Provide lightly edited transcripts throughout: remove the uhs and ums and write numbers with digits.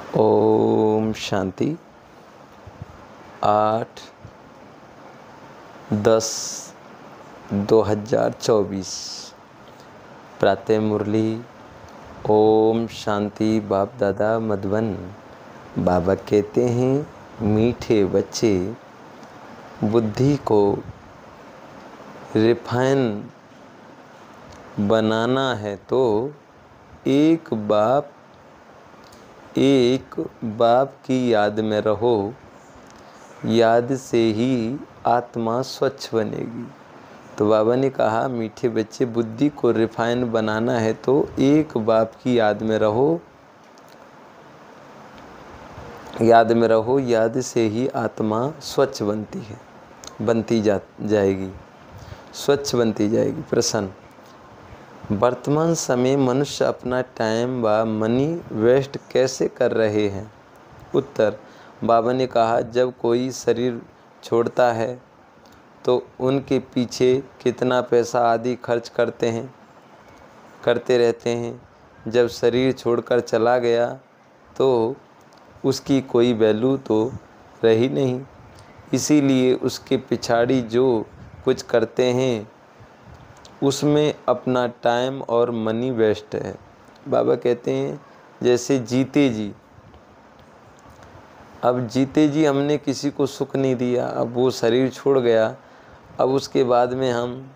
ओम शांति। 8/10/2024 प्रातः मुरली। ओम शांति। बाप दादा मधुबन। बाबा कहते हैं मीठे बच्चे, बुद्धि को रिफाइन बनाना है तो एक बाप की याद में रहो। याद से ही आत्मा स्वच्छ बनेगी। तो बाबा ने कहा मीठे बच्चे, बुद्धि को रिफाइन बनाना है तो एक बाप की याद में रहो। याद में रहो, याद से ही आत्मा स्वच्छ बनती जाएगी, स्वच्छ बनती जाएगी, प्रसन्न। वर्तमान समय मनुष्य अपना टाइम व मनी वेस्ट कैसे कर रहे हैं? उत्तर, बाबा ने कहा जब कोई शरीर छोड़ता है तो उनके पीछे कितना पैसा आदि खर्च करते रहते हैं। जब शरीर छोड़कर चला गया तो उसकी कोई वैल्यू तो रही नहीं, इसीलिए उसके पिछाड़ी जो कुछ करते हैं उसमें अपना टाइम और मनी वेस्ट है। बाबा कहते हैं जैसे जीते जी, अब जीते जी हमने किसी को सुख नहीं दिया, अब वो शरीर छोड़ गया, अब उसके बाद में हम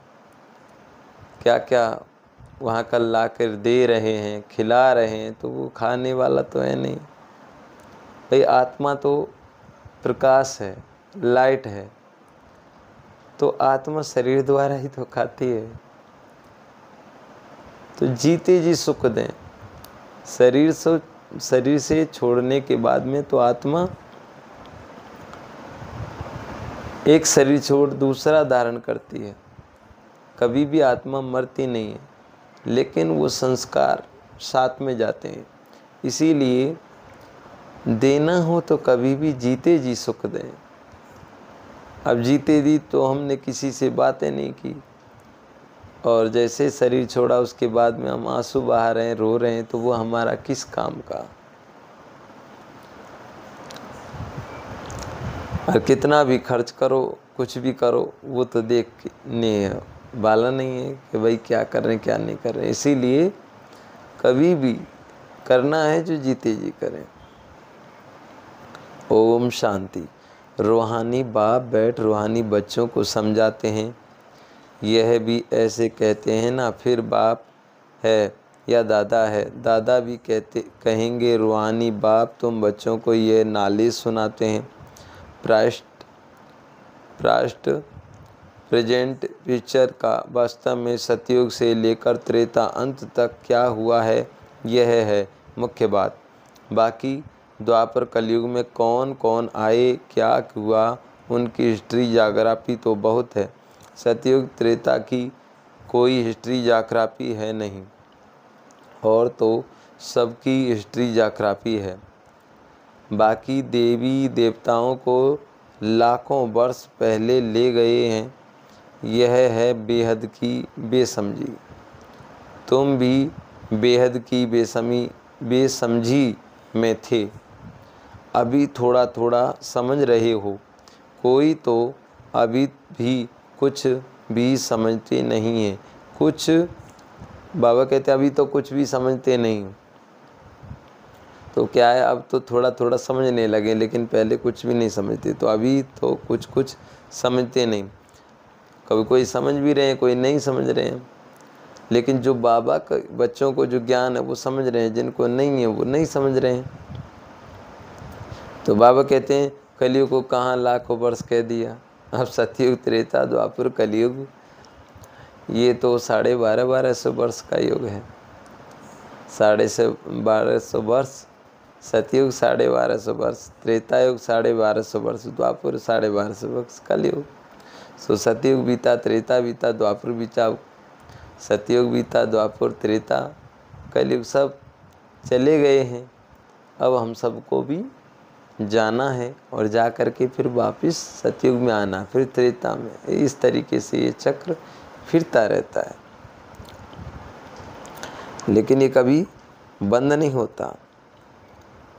क्या क्या वहाँ का ला कर दे रहे हैं, खिला रहे हैं, तो वो खाने वाला तो है नहीं भाई। आत्मा तो प्रकाश है, लाइट है, तो आत्मा शरीर द्वारा ही तो खाती है। तो जीते जी सुख दें। शरीर से छोड़ने के बाद में तो आत्मा एक शरीर छोड़ दूसरा धारण करती है। कभी भी आत्मा मरती नहीं है, लेकिन वो संस्कार साथ में जाते हैं। इसीलिए देना हो तो कभी भी जीते जी सुख दें। अब जीते जी तो हमने किसी से बातें नहीं की, और जैसे शरीर छोड़ा उसके बाद में हम आंसू बहा रहे हैं, रो रहे हैं, तो वो हमारा किस काम का? और कितना भी खर्च करो, कुछ भी करो, वो तो देखने वाला नहीं है कि भाई क्या कर रहे हैं क्या नहीं कर रहे हैं। इसीलिए कभी भी करना है जो जीते जी करें। ओम शांति। रूहानी बाप बैठ रूहानी बच्चों को समझाते हैं। यह भी ऐसे कहते हैं ना, फिर बाप है या दादा है। दादा भी कहेंगे रूहानी बाप तुम बच्चों को ये नॉलेज सुनाते हैं। पास्ट प्रेजेंट फ्यूचर का वास्तव में सतयुग से लेकर त्रेता अंत तक क्या हुआ है, यह है मुख्य बात। बाकी द्वापर कलयुग में कौन कौन आए, क्या हुआ, उनकी हिस्ट्री जाग्राफी तो बहुत है। सतयुग त्रेता की कोई हिस्ट्री जाग्राफी है नहीं, और तो सबकी हिस्ट्री जाग्राफी है। बाकी देवी देवताओं को लाखों वर्ष पहले ले गए हैं। यह है बेहद की बेसमझी। तुम भी बेहद की बेसमझी में थे, अभी थोड़ा थोड़ा समझ रहे हो। कोई तो अभी भी कुछ भी समझते नहीं है। कुछ बाबा कहते अभी तो कुछ भी समझते नहीं। तो क्या है, अब तो थोड़ा थोड़ा समझने लगे, लेकिन पहले कुछ भी नहीं समझते। तो अभी तो कुछ समझते नहीं। कभी कोई समझ भी रहे हैं, कोई नहीं समझ रहे हैं। लेकिन जो बाबा का बच्चों को जो ज्ञान है वो समझ रहे हैं, जिनको नहीं है वो नहीं समझ रहे हैं। तो बाबा कहते हैं कलयुग को कहाँ लाखों वर्ष कह दिया। अब सतयुग त्रेता द्वापर कलयुग ये तो 1250 वर्ष का युग है। 1250 वर्ष सतयुग, 1250 वर्ष त्रेता युग, 1250 वर्ष द्वापर, 1250 वर्ष कलयुग। सो सतयुग बीता, त्रेता बीता, द्वापर बीता, सतयुग बीता, द्वापर, त्रेता, कलयुग, सब चले गए हैं। अब हम सबको भी जाना है और जा कर के फिर वापस सतयुग में आना, फिर त्रेता में। इस तरीके से ये चक्र फिरता रहता है, लेकिन ये कभी बंद नहीं होता।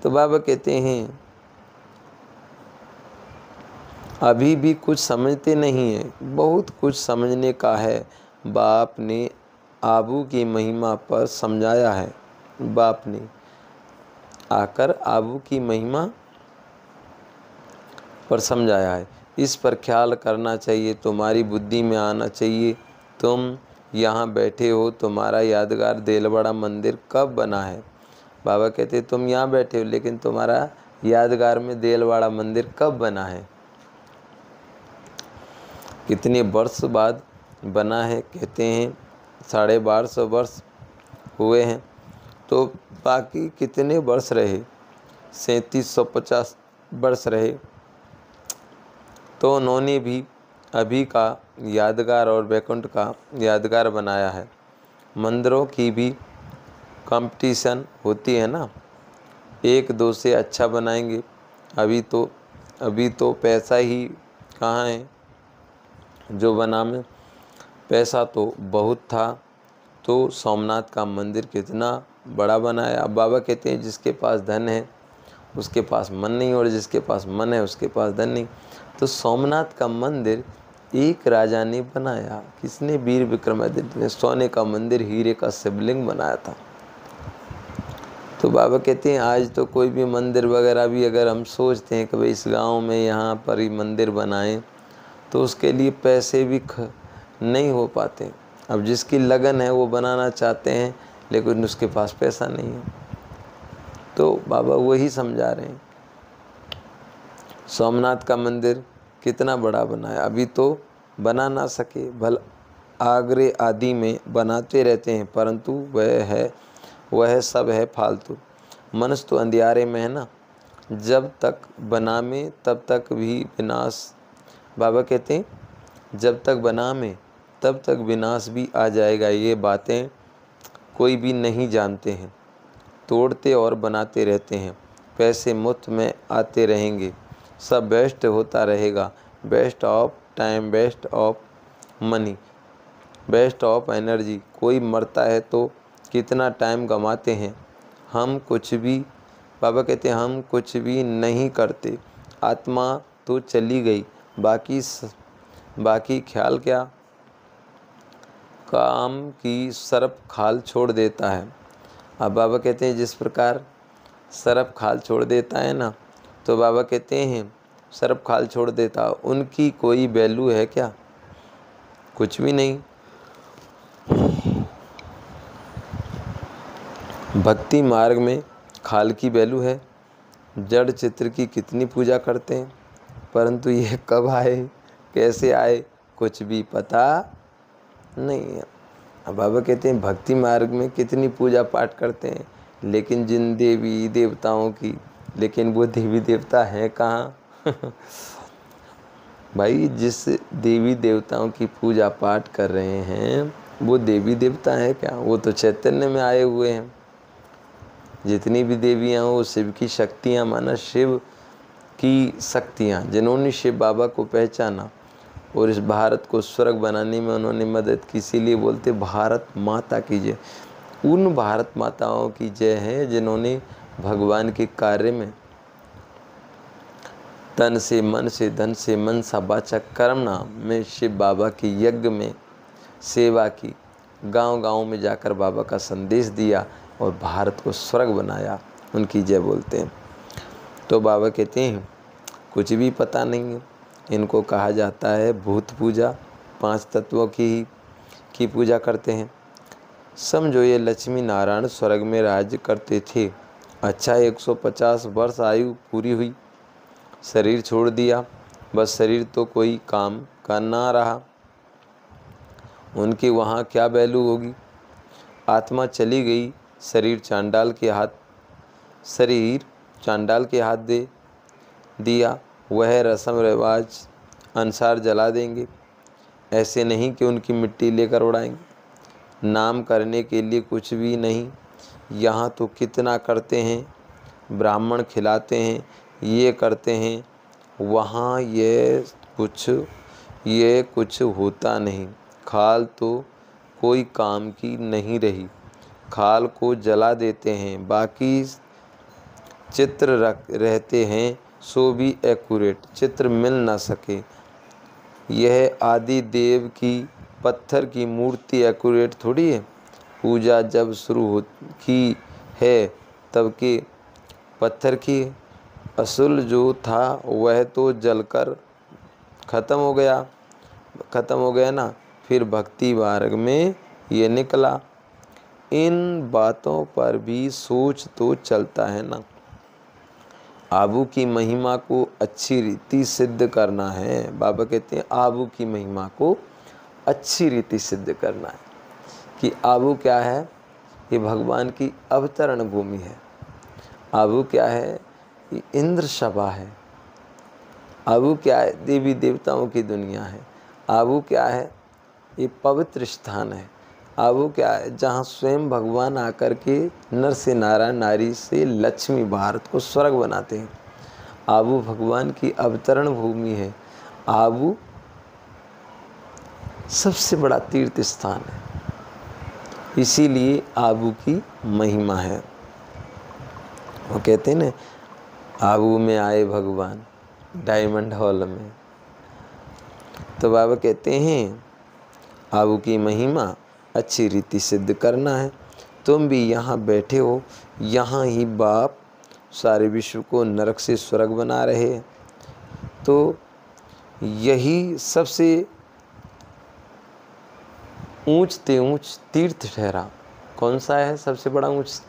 तो बाबा कहते हैं अभी भी कुछ समझते नहीं हैं, बहुत कुछ समझने का है। बाप ने आबू की महिमा पर समझाया है। बाप ने आकर आबू की महिमा पर समझाया है। इस पर ख्याल करना चाहिए, तुम्हारी बुद्धि में आना चाहिए। तुम यहाँ बैठे हो, तुम्हारा यादगार देलवाड़ा मंदिर कब बना है? बाबा कहते तुम यहाँ बैठे हो, लेकिन तुम्हारा यादगार में देलवाड़ा मंदिर कब बना है? कितने वर्ष बाद बना है? कहते हैं 1250 वर्ष हुए हैं। तो बाकी कितने वर्ष रहे? 3750 वर्ष रहे। तो उन्होंने भी अभी का यादगार और वैकुंठ का यादगार बनाया है। मंदिरों की भी कंपटीशन होती है ना, एक दो से अच्छा बनाएंगे। अभी तो पैसा ही कहाँ है जो बना में? पैसा तो बहुत था, तो सोमनाथ का मंदिर कितना बड़ा बनाया। अब बाबा कहते हैं जिसके पास धन है उसके पास मन नहीं, और जिसके पास मन है उसके पास धन नहीं। तो सोमनाथ का मंदिर एक राजा ने बनाया। किसने? वीर विक्रमादित्य ने सोने का मंदिर, हीरे का शिवलिंग बनाया था। तो बाबा कहते हैं आज तो कोई भी मंदिर वगैरह भी अगर हम सोचते हैं कि भाई इस गांव में यहाँ पर ही मंदिर बनाएं, तो उसके लिए पैसे भी नहीं हो पाते। अब जिसकी लगन है वो बनाना चाहते हैं, लेकिन उसके पास पैसा नहीं है। तो बाबा वही समझा रहे हैं, सोमनाथ का मंदिर कितना बड़ा बनाया, अभी तो बना ना सके। भल आगरे आदि में बनाते रहते हैं, परंतु वह सब है फालतू। मनुष्य तो अंधियारे में है ना, जब तक बनामे तब तक भी विनाश। बाबा कहते हैं जब तक बनामे तब तक विनाश भी आ जाएगा। ये बातें कोई भी नहीं जानते हैं। तोड़ते और बनाते रहते हैं, पैसे मुफ्त में आते रहेंगे, सब वेस्ट होता रहेगा। Waste of time, waste of money, waste of energy. कोई मरता है तो कितना टाइम गंवाते हैं। हम कुछ भी, बाबा कहते हैं हम कुछ भी नहीं करते। आत्मा तो चली गई, बाकी ख्याल क्या? काम की सरफ खाल छोड़ देता है। अब बाबा कहते हैं जिस प्रकार सरफ खाल छोड़ देता है ना, तो बाबा कहते हैं सरफ खाल छोड़ देता, उनकी कोई वैल्यू है क्या? कुछ भी नहीं। भक्ति मार्ग में खाल की वैल्यू है। जड़ चित्र की कितनी पूजा करते हैं, परंतु ये कब आए, कैसे आए, कुछ भी पता नहीं है। अब बाबा कहते हैं भक्ति मार्ग में कितनी पूजा पाठ करते हैं, लेकिन जिन देवी देवताओं की, लेकिन वो देवी देवता हैं कहाँ? भाई जिस देवी देवताओं की पूजा पाठ कर रहे हैं वो देवी देवता हैं क्या? वो तो चैतन्य में आए हुए हैं। जितनी भी देवियाँ हो शिव की शक्तियाँ, माना शिव की शक्तियाँ, जिन्होंने शिव बाबा को पहचाना और इस भारत को स्वर्ग बनाने में उन्होंने मदद की। इसीलिए बोलते भारत माता की जय। उन भारत माताओं की जय है जिन्होंने भगवान के कार्य में तन से, मन से, धन से, मन सा, वाचा, कर्म नाम में शिव बाबा की यज्ञ में सेवा की, गांव-गांव में जाकर बाबा का संदेश दिया और भारत को स्वर्ग बनाया। उनकी जय बोलते हैं। तो बाबा कहते हैं कुछ भी पता नहीं है। इनको कहा जाता है भूत पूजा, 5 तत्वों की पूजा करते हैं। समझो ये लक्ष्मी नारायण स्वर्ग में राज्य करते थे। अच्छा 150 वर्ष आयु पूरी हुई, शरीर छोड़ दिया, बस शरीर तो कोई काम का ना रहा। उनके वहाँ क्या वैल्यू होगी? आत्मा चली गई, शरीर चांडाल के हाथ दे दिया, वह रस्म रिवाज अनुसार जला देंगे। ऐसे नहीं कि उनकी मिट्टी लेकर उड़ाएंगे। नाम करने के लिए कुछ भी नहीं। यहाँ तो कितना करते हैं, ब्राह्मण खिलाते हैं, ये करते हैं, वहाँ ये कुछ होता नहीं। खाल तो कोई काम की नहीं रही, खाल को जला देते हैं। बाकी चित्र रहते हैं सो भी एक्यूरेट, चित्र मिल ना सके। यह आदि देव की पत्थर की मूर्ति एक्यूरेट थोड़ी है। पूजा जब शुरू की है तब के पत्थर की असूल जो था वह तो जलकर ख़त्म हो गया ना। फिर भक्ति मार्ग में ये निकला। इन बातों पर भी सोच तो चलता है ना। आबू की महिमा को अच्छी रीति सिद्ध करना है। बाबा कहते हैं आबू की महिमा को अच्छी रीति सिद्ध करना है कि आबू क्या है, ये भगवान की अवतरण भूमि है। आबू क्या है, ये इंद्र सभा है। आबू क्या है, देवी देवताओं की दुनिया है। आबू क्या है, ये पवित्र स्थान है। आबू क्या है, जहाँ स्वयं भगवान आकर के नर से नारायण, नारी से लक्ष्मी, भारत को स्वर्ग बनाते हैं। आबू भगवान की अवतरण भूमि है। आबू सबसे बड़ा तीर्थ स्थान है, इसीलिए आबू की महिमा है। वो कहते हैं ना, आबू में आए भगवान डायमंड हॉल में। तो बाबा कहते हैं आबू की महिमा अच्छी रीति सिद्ध करना है। तुम भी यहाँ बैठे हो, यहाँ ही बाप सारे विश्व को नरक से स्वर्ग बना रहे हैं। तो यही सबसे ऊंच ते ऊंच तीर्थ ठहरा। कौन सा है सबसे बड़ा ऊंच?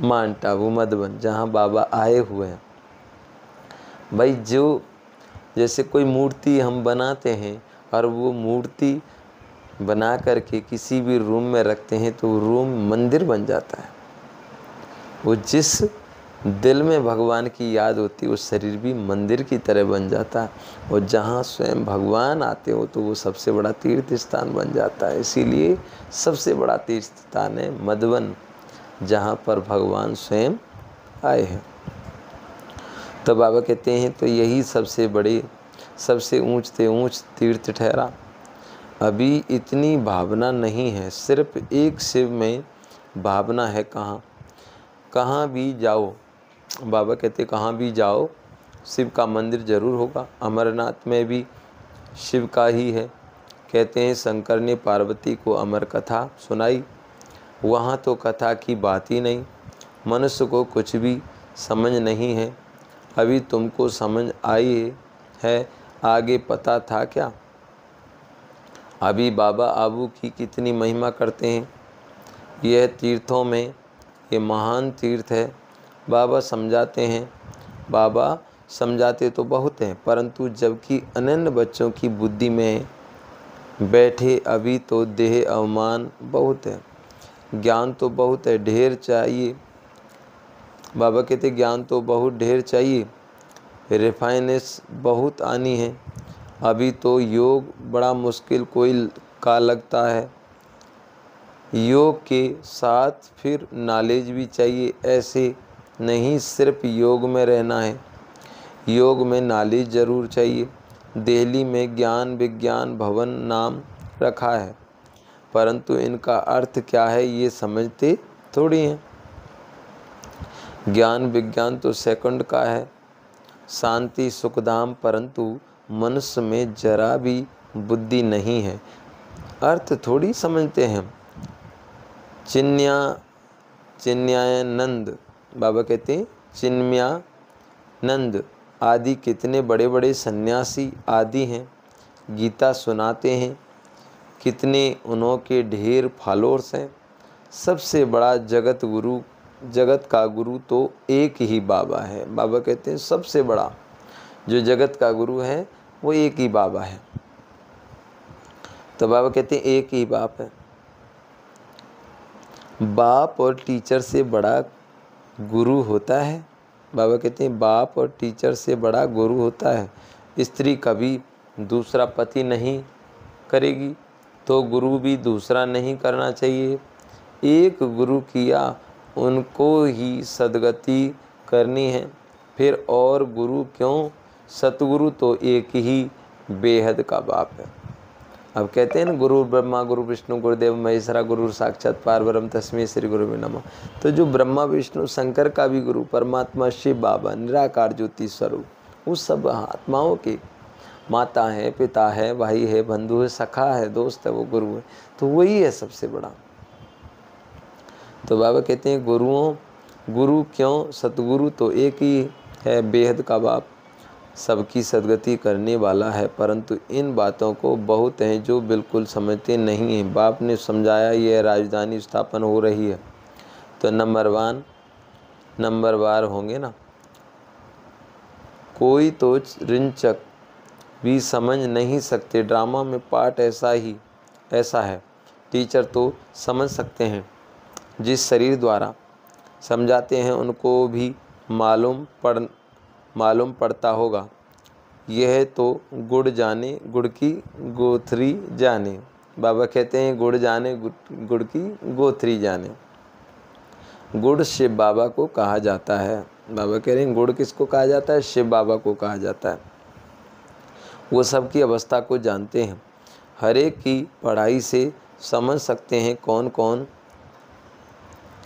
माउंट आबू मधुबन, जहाँ बाबा आए हुए हैं। भाई जो जैसे कोई मूर्ति हम बनाते हैं और वो मूर्ति बना करके किसी भी रूम में रखते हैं तो रूम मंदिर बन जाता है। वो जिस दिल में भगवान की याद होती है वो शरीर भी मंदिर की तरह बन जाता है। और जहाँ स्वयं भगवान आते हो तो वो सबसे बड़ा तीर्थ स्थान बन जाता है। इसीलिए सबसे बड़ा तीर्थ स्थान है मधुबन, जहाँ पर भगवान स्वयं आए हैं। तो बाबा कहते हैं तो यही सबसे बड़े, सबसे ऊंच से ऊंच तीर्थ ठहरा। अभी इतनी भावना नहीं है, सिर्फ एक शिव में भावना है। कहाँ भी जाओ, बाबा कहते कहाँ भी जाओ शिव का मंदिर जरूर होगा। अमरनाथ में भी शिव का ही है। कहते हैं शंकर ने पार्वती को अमर कथा सुनाई, वहाँ तो कथा की बात ही नहीं। मनुष्य को कुछ भी समझ नहीं है। अभी तुमको समझ आई है, आगे पता था क्या? अभी बाबा आबू की कितनी महिमा करते हैं। यह तीर्थों में ये महान तीर्थ है। बाबा समझाते तो बहुत हैं, परंतु जबकि अनन्य बच्चों की बुद्धि में बैठे अभी तो देह अवमान बहुत है। ज्ञान तो बहुत है, ढेर चाहिए। बाबा कहते ज्ञान तो बहुत ढेर चाहिए, रिफाइनेस बहुत आनी है। अभी तो योग बड़ा मुश्किल कोई का लगता है। योग के साथ फिर नॉलेज भी चाहिए। ऐसे नहीं सिर्फ योग में रहना है, योग में नॉलेज ज़रूर चाहिए। दिल्ली में ज्ञान विज्ञान भवन नाम रखा है, परंतु इनका अर्थ क्या है ये समझते थोड़ी हैं। ज्ञान विज्ञान तो सेकंड का है, शांति सुखधाम, परंतु मनुष्य में जरा भी बुद्धि नहीं है, अर्थ थोड़ी समझते हैं। चिन्मयानंद बाबा कहते हैं चिन्मयानंद आदि कितने बड़े बड़े सन्यासी आदि हैं, गीता सुनाते हैं। कितने उन्हों के ढेर फॉलोअर्स हैं। सबसे बड़ा जगत का गुरु तो एक ही बाबा है। बाबा कहते हैं सबसे बड़ा जो जगत का गुरु है वो एक ही बाबा है। तो बाबा कहते हैं एक ही बाप है। बाप और टीचर से बड़ा गुरु होता है। बाबा कहते हैं बाप और टीचर से बड़ा गुरु होता है। स्त्री कभी दूसरा पति नहीं करेगी तो गुरु भी दूसरा नहीं करना चाहिए। एक गुरु किया उनको ही सद्गति करनी है, फिर और गुरु क्यों? सतगुरु तो एक ही बेहद का बाप है। अब कहते हैं ना, गुरु ब्रह्मा गुरु विष्णु गुरुदेव महेश्वरा गुरु साक्षात पारब्रह्म तस्मै श्री गुरुवे नमः। तो जो ब्रह्मा विष्णु शंकर का भी गुरु परमात्मा शिव बाबा निराकार ज्योति स्वरूप, उस सब आत्माओं के माता है, पिता है, भाई है, बंधु है, सखा है, दोस्त है, वो गुरु है। तो वही है सबसे बड़ा। तो बाबा कहते हैं गुरु क्यों? सतगुरु तो एक ही है, बेहद का बाप, सबकी सदगति करने वाला है। परंतु इन बातों को बहुत हैं जो बिल्कुल समझते नहीं हैं। बाप ने समझाया यह राजधानी स्थापन हो रही है तो नंबर वार होंगे ना। कोई तो रिंचक भी समझ नहीं सकते। ड्रामा में पार्ट ऐसा है। टीचर तो समझ सकते हैं, जिस शरीर द्वारा समझाते हैं उनको भी मालूम पड़ता होगा। यह तो गुड़ जाने गुड़ की गोथरी जाने। बाबा कहते हैं गुड़ जाने गुड़ की गोथरी जाने। गुड़ शिव बाबा को कहा जाता है। बाबा कह रहे हैं गुड़ किसको कहा जाता है? शिव बाबा को कहा जाता है। वो सबकी अवस्था को जानते हैं। हर एक की पढ़ाई से समझ सकते हैं कौन कौन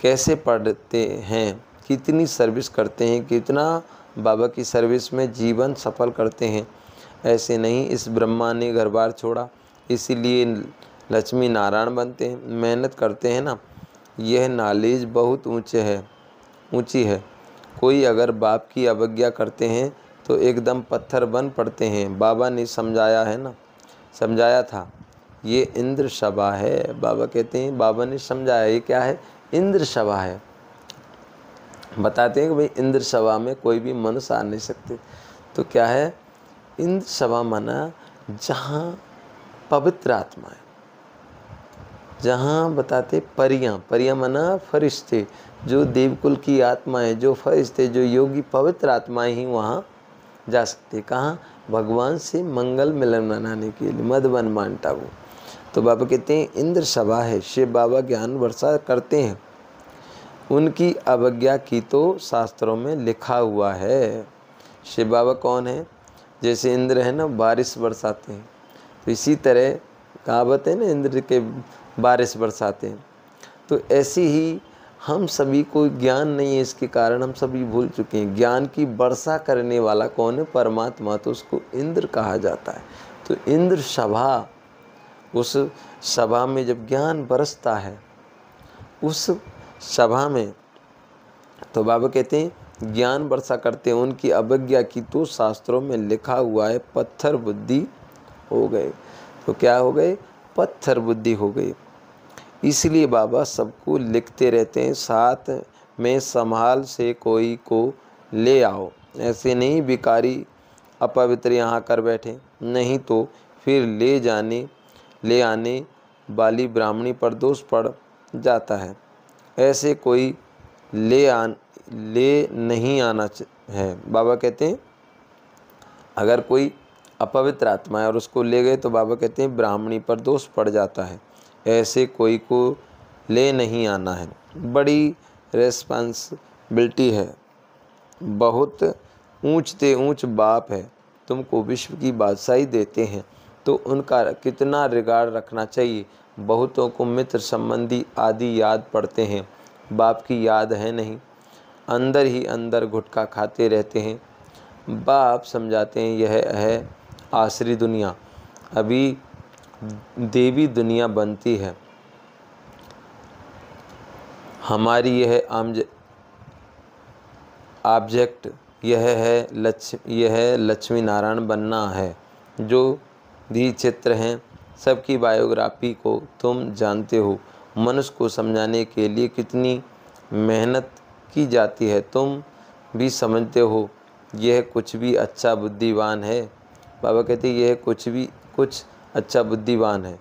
कैसे पढ़ते हैं, कितनी सर्विस करते हैं, कितना बाबा की सर्विस में जीवन सफल करते हैं। ऐसे नहीं, इस ब्रह्मा ने घर बार छोड़ा इसीलिए लक्ष्मी नारायण बनते हैं, मेहनत करते हैं ना। यह नॉलेज बहुत ऊंची है। कोई अगर बाप की अवज्ञा करते हैं तो एकदम पत्थर बन पड़ते हैं। बाबा ने समझाया था ये इंद्र सभा है। बाबा कहते हैं बाबा ने समझाया ये क्या है? इंद्र सभा है। बताते हैं कि भाई इंद्र सभा में कोई भी मनुष्य आ नहीं सकते। तो क्या है इंद्र सभा? माना जहाँ पवित्र आत्मा है, जहाँ बताते परियां माना फरिश्ते, जो देवकुल की आत्माएं, जो फरिश्ते, जो योगी पवित्र आत्माएं ही वहाँ जा सकते। कहाँ? भगवान से मंगल मिलन मनाने के लिए, मधुबन मांटा वो। तो बाबा कहते हैं इंद्र सभा है। शिव बाबा ज्ञान वर्षा करते हैं। उनकी अवज्ञा की तो शास्त्रों में लिखा हुआ है। शिव बाबा कौन है? जैसे इंद्र है ना, बारिश बरसाते हैं, तो इसी तरह कहावत है ना, इंद्र के बारिश बरसाते हैं। तो ऐसी ही हम सभी को ज्ञान नहीं है, इसके कारण हम सभी भूल चुके हैं। ज्ञान की वर्षा करने वाला कौन है? परमात्मा। तो उसको इंद्र कहा जाता है। तो इंद्र सभा, उस सभा में जब ज्ञान बरसता है उस सभा में, तो बाबा कहते हैं ज्ञान वर्षा करते हैं। उनकी अवज्ञा की तो शास्त्रों में लिखा हुआ है, पत्थर बुद्धि हो गए। तो क्या हो गए? पत्थर बुद्धि हो गई। इसलिए बाबा सबको लिखते रहते हैं, साथ में संभाल से कोई को ले आओ। ऐसे नहीं भिखारी अपवित्र यहाँ कर बैठे, नहीं तो फिर ले आने वाली ब्राह्मणी पर दोष पड़ जाता है। ऐसे कोई ले नहीं आना है। बाबा कहते हैं अगर कोई अपवित्र आत्मा है और उसको ले गए तो बाबा कहते हैं ब्राह्मणी पर दोष पड़ जाता है। ऐसे कोई को ले नहीं आना है। बड़ी रेस्पॉन्सिबिलिटी है। बहुत ऊंच बाप है, तुमको विश्व की बादशाही देते हैं तो उनका कितना रिगार्ड रखना चाहिए। बहुतों को मित्र संबंधी आदि याद पड़ते हैं, बाप की याद है नहीं। अंदर ही अंदर गुटखा खाते रहते हैं। बाप समझाते हैं यह है आसरी दुनिया, अभी देवी दुनिया बनती है। हमारी यह ऑब्जेक्ट यह लक्ष्मी नारायण बनना है। जो भी चित्र हैं सबकी बायोग्राफी को तुम जानते हो। मनुष्य को समझाने के लिए कितनी मेहनत की जाती है तुम भी समझते हो। यह कुछ भी अच्छा बुद्धिमान है। बाबा कहते यह कुछ अच्छा बुद्धिमान है।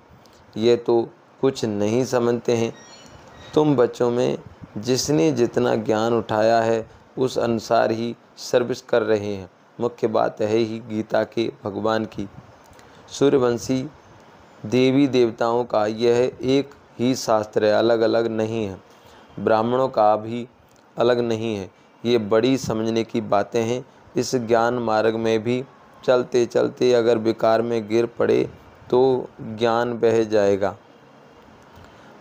ये तो कुछ नहीं समझते हैं। तुम बच्चों में जिसने जितना ज्ञान उठाया है उस अनुसार ही सर्विस कर रहे हैं। मुख्य बात है ही गीता के भगवान की। सूर्यवंशी देवी देवताओं का यह एक ही शास्त्र है, अलग अलग नहीं है। ब्राह्मणों का भी अलग नहीं है। ये बड़ी समझने की बातें हैं। इस ज्ञान मार्ग में भी चलते चलते अगर विकार में गिर पड़े तो ज्ञान बह जाएगा।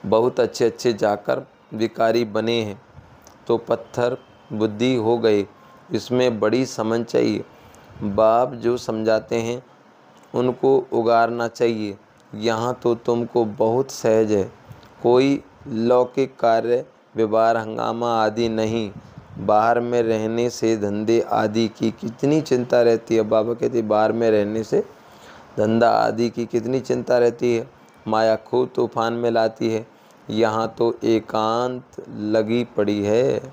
बहुत अच्छे अच्छे जाकर भिखारी बने हैं तो पत्थर बुद्धि हो गए। इसमें बड़ी समझ चाहिए। बाप जो समझाते हैं उनको उगारना चाहिए। यहाँ तो तुमको बहुत सहज है, कोई लौकिक कार्य व्यवहार हंगामा आदि नहीं। बाहर में रहने से धंधे आदि की कितनी चिंता रहती है। बाबा कहते बाहर में रहने से धंधा आदि की कितनी चिंता रहती है। माया खूब तूफान में लाती है। यहाँ तो एकांत लगी पड़ी है।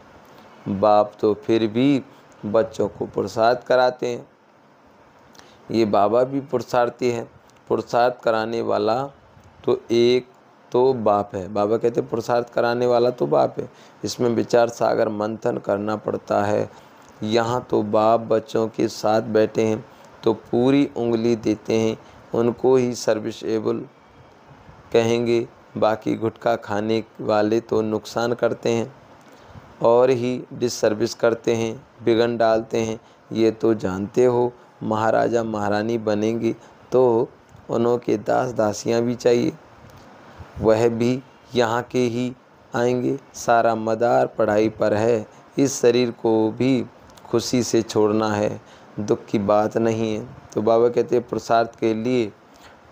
बाप तो फिर भी बच्चों को पुरुषार्थ कराते हैं। ये बाबा भी पुरुषार्थी हैं। पुरुषार्थ कराने वाला तो एक तो बाप है। बाबा कहते पुरुषार्थ कराने वाला तो बाप है। इसमें विचार सागर मंथन करना पड़ता है। यहाँ तो बाप बच्चों के साथ बैठे हैं तो पूरी उंगली देते हैं, उनको ही सर्विसेबल कहेंगे। बाकी गुटखा खाने वाले तो नुकसान करते हैं और ही डिसर्विस करते हैं, बिगड़ डालते हैं। ये तो जानते हो। महाराजा महारानी बनेंगे तो उन्हों के दास दासियां भी चाहिए, वह भी यहाँ के ही आएंगे। सारा मदार पढ़ाई पर है। इस शरीर को भी खुशी से छोड़ना है, दुख की बात नहीं है। तो बाबा कहते हैं पुरुषार्थ के लिए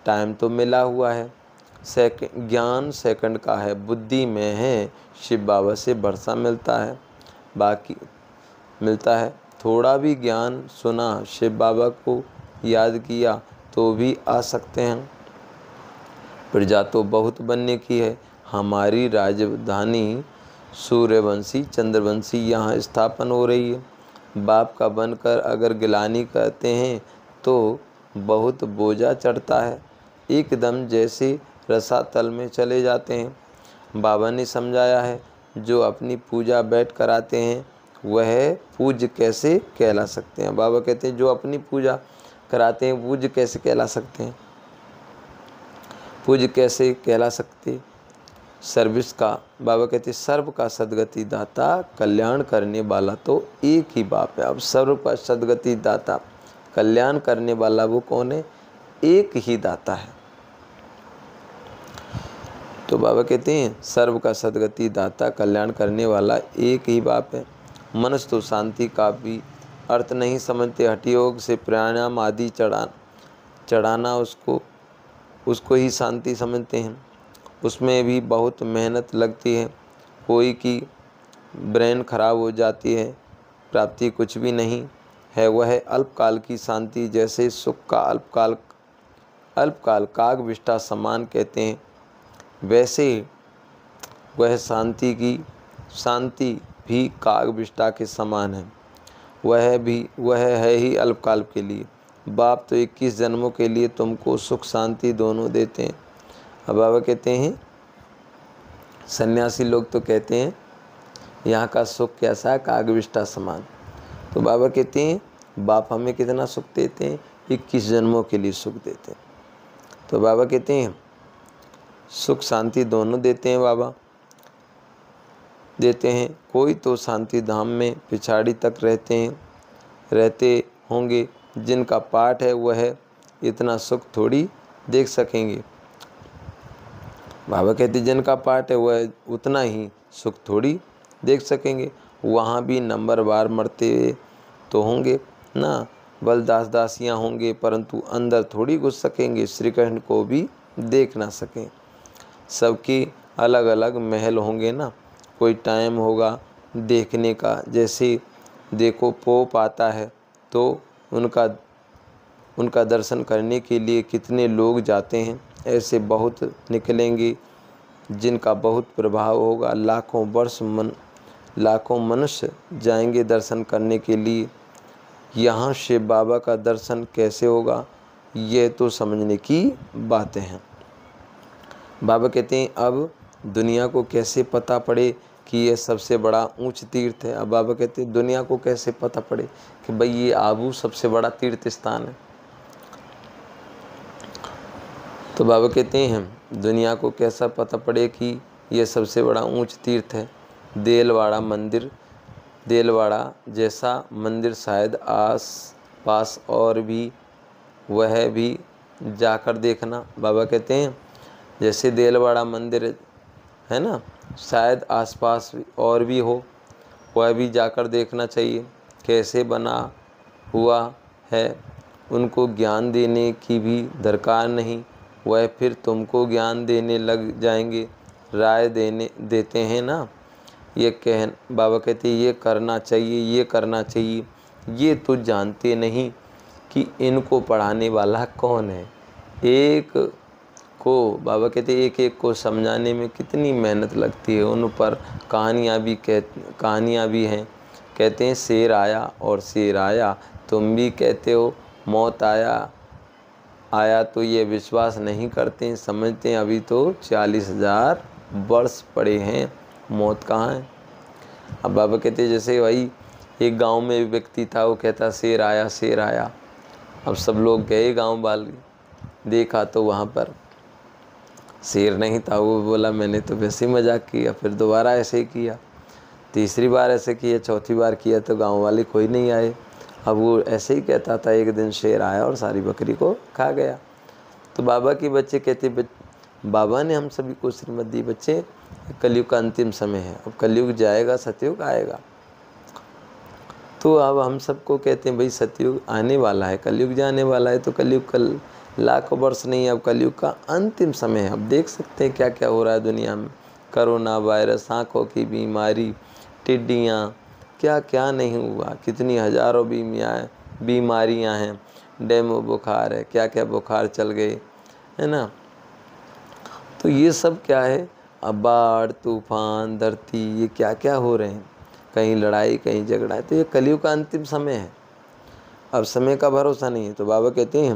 टाइम तो मिला हुआ है। ज्ञान सेकंड का है, बुद्धि में है। शिव बाबा से भरोसा मिलता है, बाकी मिलता है। थोड़ा भी ज्ञान सुना, शिव बाबा को याद किया तो भी आ सकते हैं। प्रजा तो बहुत बनने की है। हमारी राजधानी सूर्यवंशी चंद्रवंशी यहाँ स्थापन हो रही है। बाप का बनकर अगर गिलानी करते हैं तो बहुत बोझा चढ़ता है, एकदम जैसे रसातल में चले जाते हैं। बाबा ने समझाया है, जो अपनी पूजा बैठ कराते हैं वह पूज्य कैसे कहला सकते हैं। बाबा कहते हैं जो अपनी पूजा कराते हैं पूज्य कैसे कहला सकते हैं, पूज्य कैसे कहला सकते। सर्विस का बाबा कहते सर्व का सदगति दाता, कल्याण करने वाला तो एक ही बाप है। अब सर्व का सदगति दाता, कल्याण करने वाला वो कौन है? एक ही दाता है। तो बाबा कहते हैं सर्व का सदगति दाता, कल्याण करने वाला एक ही बाप है। मनुष्य तो शांति का भी अर्थ नहीं समझते। हठयोग से प्राणायाम आदि चढ़ाना उसको ही शांति समझते हैं। उसमें भी बहुत मेहनत लगती है। कोई की ब्रेन खराब हो जाती है, प्राप्ति कुछ भी नहीं है। वह अल्पकाल की शांति, जैसे सुख का अल्पकाल काग विष्ठा समान कहते हैं, वैसे वह शांति भी काग विष्ठा के समान है। वह है ही अल्पकाल के लिए। बाप तो 21 जन्मों के लिए तुमको सुख शांति दोनों देते हैं। अब बाबा कहते हैं सन्यासी लोग तो कहते हैं यहाँ का सुख कैसा है? काग विष्ठा समान। तो बाबा कहते हैं बाप हमें कितना सुख देते हैं? 21 जन्मों के लिए सुख देते हैं। तो बाबा कहते हैं सुख शांति दोनों देते हैं। बाबा देते हैं। कोई तो शांति धाम में पिछाड़ी तक रहते होंगे। जिनका पाठ है वह इतना सुख थोड़ी देख सकेंगे। बाबा कहते जिनका पाठ है वह उतना ही सुख थोड़ी देख सकेंगे। वहाँ भी नंबरवार मरते तो होंगे ना, बलदास दासियाँ होंगे, परंतु अंदर थोड़ी घुस सकेंगे, श्री कृष्ण को भी देख ना सकें। सबकी अलग अलग महल होंगे ना। कोई टाइम होगा देखने का। जैसे देखो पोप आता है तो उनका दर्शन करने के लिए कितने लोग जाते हैं। ऐसे बहुत निकलेंगे जिनका बहुत प्रभाव होगा। लाखों मनुष्य जाएंगे दर्शन करने के लिए। यहाँ शिव बाबा का दर्शन कैसे होगा, ये तो समझने की बातें हैं। बाबा कहते हैं अब दुनिया को कैसे पता पड़े कि ये सबसे बड़ा ऊंच तीर्थ है। अब बाबा कहते हैं दुनिया को कैसे पता पड़े कि भाई ये आबू सबसे बड़ा तीर्थ स्थान है। तो बाबा कहते हैं दुनिया को कैसा पता पड़े कि ये सबसे बड़ा ऊंच तीर्थ है। देलवाड़ा जैसा मंदिर शायद आस पास और भी वह भी जाकर देखना। बाबा कहते हैं जैसे देलवाड़ा मंदिर है ना, शायद आसपास और भी हो, वह भी जाकर देखना चाहिए कैसे बना हुआ है। उनको ज्ञान देने की भी दरकार नहीं, वह फिर तुमको ज्ञान देने लग जाएंगे, राय देते हैं ना। बाबा कहते ये करना चाहिए, ये करना चाहिए। ये तो जानते नहीं कि इनको पढ़ाने वाला कौन है। एक को बाबा कहते एक एक को समझाने में कितनी मेहनत लगती है। उन पर कहानियाँ भी हैं। कहते हैं शेर आया और शेर आया, तुम भी कहते हो मौत आया तो ये विश्वास नहीं करते हैं, समझते हैं अभी तो 40,000 वर्ष पड़े हैं, मौत कहाँ है। अब बाबा कहते जैसे भाई एक गांव में एक व्यक्ति था, वो कहता शेर आया शेर आया। अब सब लोग गए गांव वाले, देखा तो वहाँ पर शेर नहीं था। वो बोला मैंने तो वैसे ही मजाक किया। फिर दोबारा ऐसे ही किया, तीसरी बार ऐसे किया, चौथी बार किया तो गांव वाले कोई नहीं आए। अब वो ऐसे ही कहता था, एक दिन शेर आया और सारी बकरी को खा गया। तो बाबा के बच्चे कहते बाबा ने हम सभी को श्रीमत दी, बच्चे कलयुग का अंतिम समय है, अब कलयुग जाएगा सतयुग आएगा। तो अब हम सबको कहते हैं भाई सतयुग आने वाला है, कलयुग जाने वाला है। तो कलयुग कल लाखों वर्ष नहीं, अब कलयुग का अंतिम समय है। अब देख सकते हैं क्या क्या हो रहा है दुनिया में, कोरोना वायरस, आँखों की बीमारी, टिड्डियाँ, क्या क्या नहीं हुआ, कितनी हज़ारों बीमारियाँ हैं, डेंगू बुखार है, क्या क्या बुखार चल गए है ना। तो ये सब क्या है, अब बाढ़ तूफान धरती, ये क्या क्या हो रहे हैं, कहीं लड़ाई कहीं झगड़ा है। तो ये कलयुग का अंतिम समय है, अब समय का भरोसा नहीं है। तो बाबा कहते हैं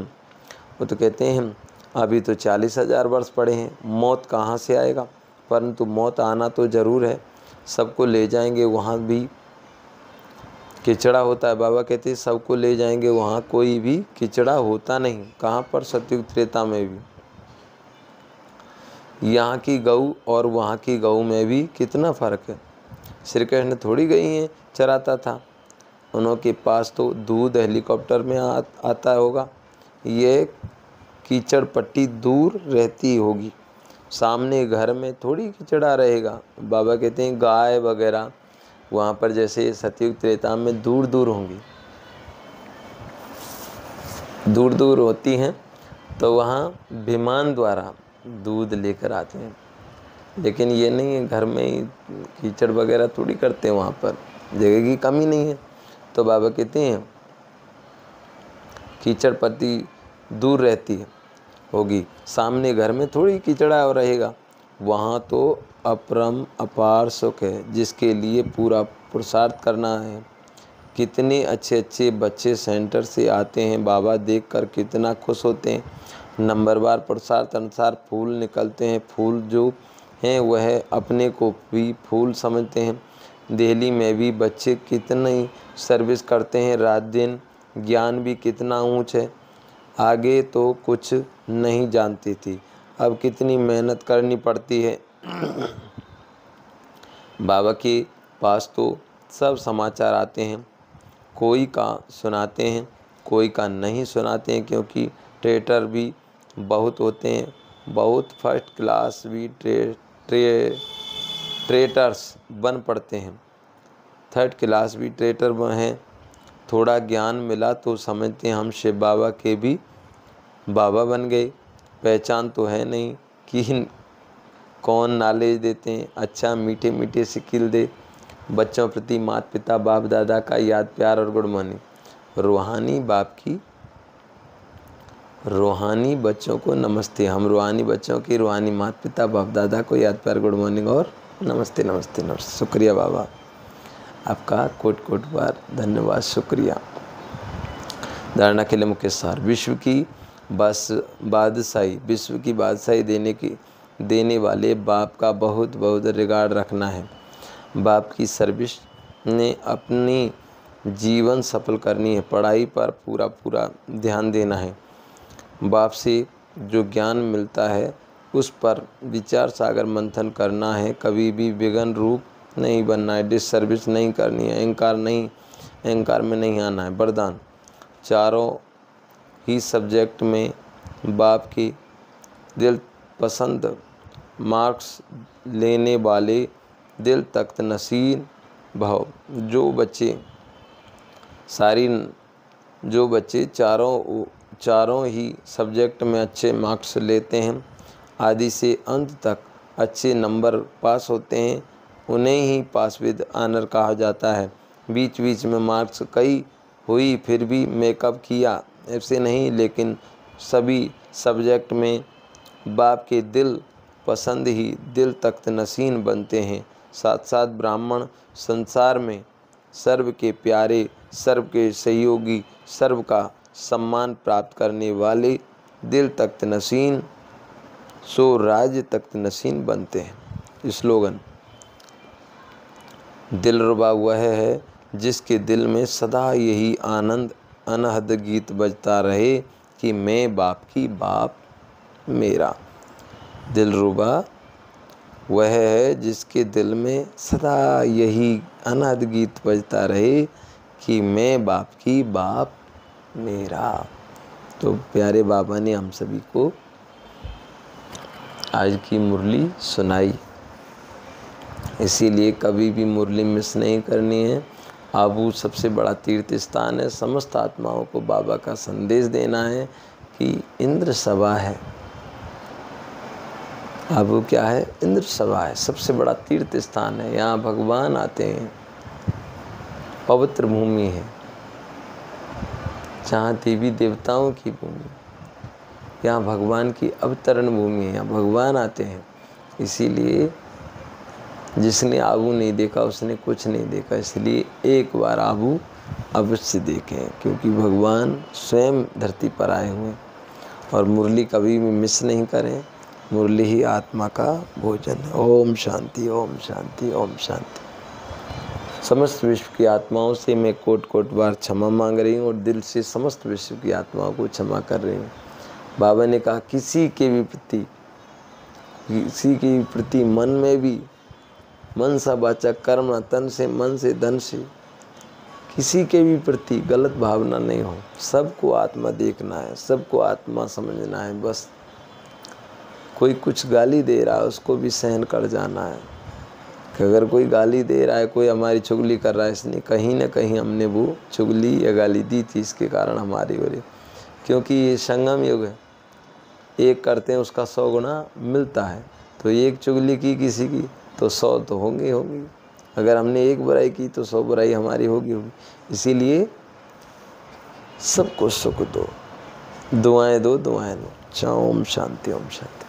वो तो कहते हैं अभी तो 40,000 वर्ष पड़े हैं, मौत कहाँ से आएगा, परंतु मौत आना तो ज़रूर है, सबको ले जाएंगे, वहाँ भी किचड़ा होता है। बाबा कहते हैं सबको ले जाएंगे, वहाँ कोई भी किचड़ा होता नहीं। कहाँ पर, सतयुग त्रेता में भी। यहाँ की गऊ और वहाँ की गऊ में भी कितना फ़र्क है। श्री कृष्ण थोड़ी गई हैं चराता था, उनके पास तो दूध हेलीकॉप्टर में आता होगा, ये कीचड़ पट्टी दूर रहती होगी, सामने घर में थोड़ी कीचड़ा रहेगा। बाबा कहते हैं गाय वगैरह वहाँ पर जैसे सतयुग त्रेता में दूर दूर होंगी, दूर दूर होती हैं, तो वहाँ विमान द्वारा दूध लेकर आते हैं। लेकिन ये नहीं है घर में ही कीचड़ वगैरह थोड़ी करते हैं, वहाँ पर जगह की कमी नहीं है। तो बाबा कहते हैं कीचड़ पत्ती दूर रहती होगी, सामने घर में थोड़ी कीचड़ा रहेगा, वहाँ तो अपरम अपार सुख है, जिसके लिए पूरा पुरुषार्थ करना है। कितने अच्छे अच्छे बच्चे सेंटर से आते हैं, बाबा देखकर कितना खुश होते हैं। नंबरवार पुरुषार्थ अनुसार फूल निकलते हैं, फूल जो हैं वह अपने को भी फूल समझते हैं। दिल्ली में भी बच्चे कितनी सर्विस करते हैं रात दिन, ज्ञान भी कितना ऊंच है। आगे तो कुछ नहीं जानती थी, अब कितनी मेहनत करनी पड़ती है। बाबा के पास तो सब समाचार आते हैं, कोई का सुनाते हैं कोई का नहीं सुनाते हैं, क्योंकि ट्रेटर भी बहुत होते हैं, बहुत फर्स्ट क्लास भी ट्रेटर्स बन पड़ते हैं, थर्ड क्लास भी ट्रेटर हैं। थोड़ा ज्ञान मिला तो समझते हैं हम शिव बाबा के भी बाबा बन गए। पहचान तो है नहीं कि कौन नॉलेज देते हैं, अच्छा मीठे मीठे सिकिल दे। बच्चों प्रति माता पिता बाप दादा का याद प्यार और गुड मॉर्निंग। रूहानी बाप की रूहानी बच्चों को नमस्ते। हम रूहानी बच्चों की रूहानी माता पिता बाप दादा को याद प्यार गुड मॉर्निंग और नमस्ते नमस्ते नमस्ते। शुक्रिया बाबा, आपका कोट कोट बार धन्यवाद, शुक्रिया। धारणा के लिए मुख्य सार, विश्व की बादशाही देने वाले बाप का बहुत बहुत रिगार्ड रखना है। बाप की सर्विस ने अपनी जीवन सफल करनी है, पढ़ाई पर पूरा पूरा ध्यान देना है। बाप से जो ज्ञान मिलता है उस पर विचार सागर मंथन करना है, कभी भी विघ्न रूप नहीं बनना है, डिसर्विस नहीं करनी है, अहंकार में नहीं आना है। वरदान, चारों ही सब्जेक्ट में बाप की दिल पसंद मार्क्स लेने वाले दिल तख्त नसीन भव। जो बच्चे चारों ही सब्जेक्ट में अच्छे मार्क्स लेते हैं, आदि से अंत तक अच्छे नंबर पास होते हैं, उन्हें ही पास विद ऑनर कहा जाता है। बीच बीच में मार्क्स कई हुई फिर भी मेकअप किया, ऐसे नहीं, लेकिन सभी सब्जेक्ट में बाप के दिल पसंद ही दिल तख्त नसीन बनते हैं। साथ साथ ब्राह्मण संसार में सर्व के प्यारे, सर्व के सहयोगी, सर्व का सम्मान प्राप्त करने वाले दिल तख्त नसीन सो राज्य तख्त नसीन बनते हैं। स्लोगन: दिलरुबा वह है जिसके दिल में सदा यही आनंद अनहद गीत बजता रहे कि मैं बाप की बाप मेरा। दिलरुबा वह है जिसके दिल में सदा यही अनहद गीत बजता रहे कि मैं बाप की बाप मेरा। तो प्यारे बाबा ने हम सभी को आज की मुरली सुनाई, इसीलिए कभी भी मुरली मिस नहीं करनी है। आबू सबसे बड़ा तीर्थ स्थान है, समस्त आत्माओं को बाबा का संदेश देना है कि इंद्र सभा है। आबू क्या है? इंद्र सभा है, सबसे बड़ा तीर्थ स्थान है, यहाँ भगवान आते हैं, पवित्र भूमि है, जहाँ देवी देवताओं की भूमि, यहाँ भगवान की अवतरण भूमि है, यहाँ भगवान आते हैं। इसीलिए जिसने आबू नहीं देखा उसने कुछ नहीं देखा, इसलिए एक बार आबू अवश्य देखें, क्योंकि भगवान स्वयं धरती पर आए हुए हैं। और मुरली कभी भी मिस नहीं करें, मुरली ही आत्मा का भोजन है। ओम शांति, ओम शांति, ओम शांति। समस्त विश्व की आत्माओं से मैं कोट कोट बार क्षमा मांग रही हूँ और दिल से समस्त विश्व की आत्माओं को क्षमा कर रही हूँ। बाबा ने कहा किसी के प्रति मन में भी, मन सा वाचा कर्म, तन से, मन से, धन से, किसी के भी प्रति गलत भावना नहीं हो। सबको आत्मा देखना है, सबको आत्मा समझना है। बस कोई कुछ गाली दे रहा है उसको भी सहन कर जाना है कि अगर कोई गाली दे रहा है, कोई हमारी चुगली कर रहा है, इसने कहीं ना कहीं हमने वो चुगली या गाली दी थी, इसके कारण हमारी हो रही। क्योंकि ये संगम युग है, एक करते हैं उसका 100 गुना मिलता है। तो एक चुगली की किसी की तो 100 तो होंगी। अगर हमने एक बुराई की तो 100 बुराई हमारी होगी। इसीलिए सबको सुख दो, दुआएं दो, दुआएं लो। ओम शांति, ओम शांति।